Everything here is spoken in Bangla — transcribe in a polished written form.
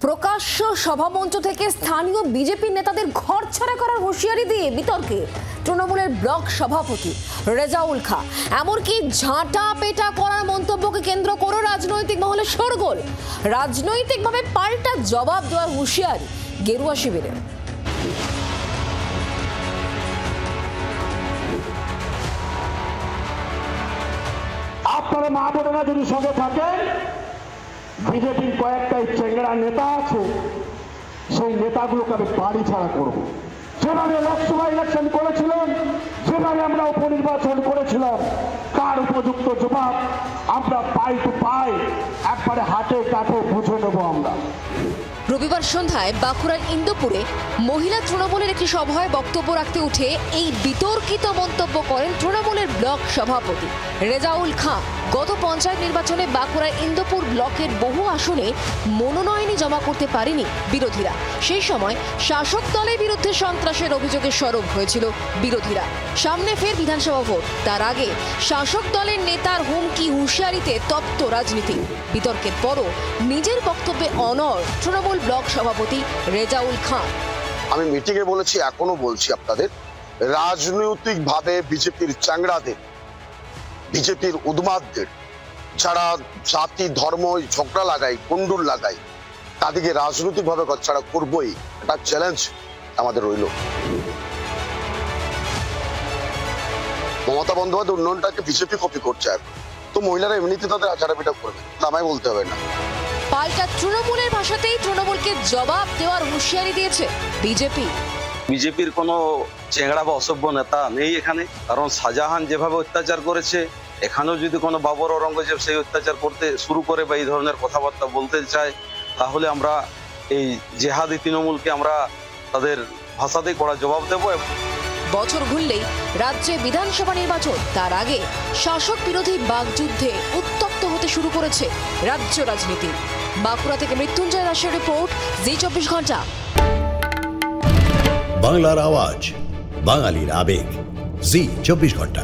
প্রকাশ্য সভামঞ্চ থেকে স্থানীয় বিজেপি নেতাদের ঘরছাড়া করার হুঁশিয়ারি দিয়ে বিতর্কে তৃণমূলের ব্লক সভাপতি রেজাউল খাঁ। এমনকি ঝাঁটা পেটা করার মন্তব্যকে কেন্দ্র করে রাজনৈতিক মহলে শোরগোল। রাজনৈতিকভাবে পাল্টা জবাব দেওয়ার হুঁশিয়ারি গেরুয়া শিবিরের। আপনারা মা বোনেরা যদি সঙ্গে থাকেন, বিজেপির কয়েকটা চেংড়া নেতা আছে, সেই নেতাগুলোকে আমি বাড়ি ছাড়া করবো। যেভাবে লোকসভা ইলেকশন করেছিলেন, যেভাবে আমরা উপনির্বাচন করেছিলাম, তার উপযুক্ত জবাব আমরা পাই টু পাই একবারে হাতে কাটে বুঝে নেবো আমরা। রবিবার সন্ধ্যায় বাঁকুড়ার ইন্দুপুরে মহিলা তৃণমূলের একটি সভায় বক্তব্য রাখতে উঠে এই বিতর্কিত মন্তব্য করেন তৃণমূলের ব্লক সভাপতি রেজাউল খাঁ। গত পঞ্চায়েত নির্বাচনে বাঁকুড়ার ইন্দুপুর ব্লকের বহু আসনে মনোনয়নই জমা করতে পারেনি বিরোধীরা। সেই সময় শাসক দলের বিরুদ্ধে সন্ত্রাসের অভিযোগে সরব হয়েছিল বিরোধীরা। সামনে ফের বিধানসভা ভোট, তার আগে শাসক দলের নেতার হুমকি হুঁশিয়ারিতে তপ্ত রাজনীতি। বিতর্কের পরও নিজের বক্তব্যে অনড় তৃণমূল ব্লক সভাপতি রেজাউল খাঁ। আমি মিটিংয়ে বলেছি, এখনো বলছি আপনাদের, রাজনৈতিকভাবে বিজেপির চ্যাংড়াদের, বিজেপির উন্মাদদের, যারা জাতি ধর্ম ঝগড়া লাগায়, কুণ্ডুল লাগায়, তাদেরকে রাজনৈতিকভাবে ছাড়া করবই। একটা চ্যালেঞ্জ আমাদের রইল। মমতা বন্দ্যোপাধ্যায় উন্নয়নটাকে বিজেপি কপি করছে, তো মহিলারা এমনিতে তাদের আচারাপিটা করবে, আমায় বলতে হবে না। পাল্টা তৃণমূলের ভাষাতেই তৃণমূলকে জবাব দেওয়ার হুঁশিয়ারি দিয়েছে বিজেপি। বিজেপির কোনো চেংড়া বা অসভ্য নেতা নেই এখানে, কারণ শাহজাহান যেভাবে অত্যাচার করেছে, এখানেও যদি কোনো বাবর ঔরঙ্গজেব সেই অত্যাচার করতে শুরু করে বা এই ধরনের কথাবার্তা বলতে চায়, তাহলে আমরা এই জেহাদি তৃণমূলকে আমরা তাদের ভাষাতেই কড়া জবাব দেবো। বছর ঘুরলেই রাজ্যে বিধানসভা নির্বাচন, তার আগে শাসক বিরোধী বাকযুদ্ধে উত্তপ্ত হতে শুরু করেছে রাজ্য রাজনীতি। বাঁকুড়া থেকে মৃত্যুঞ্জয় দাসের রিপোর্ট, জি24 ঘন্টা। বাংলার আওয়াজ, বাঙালির আবেগ, জি24 ঘন্টা।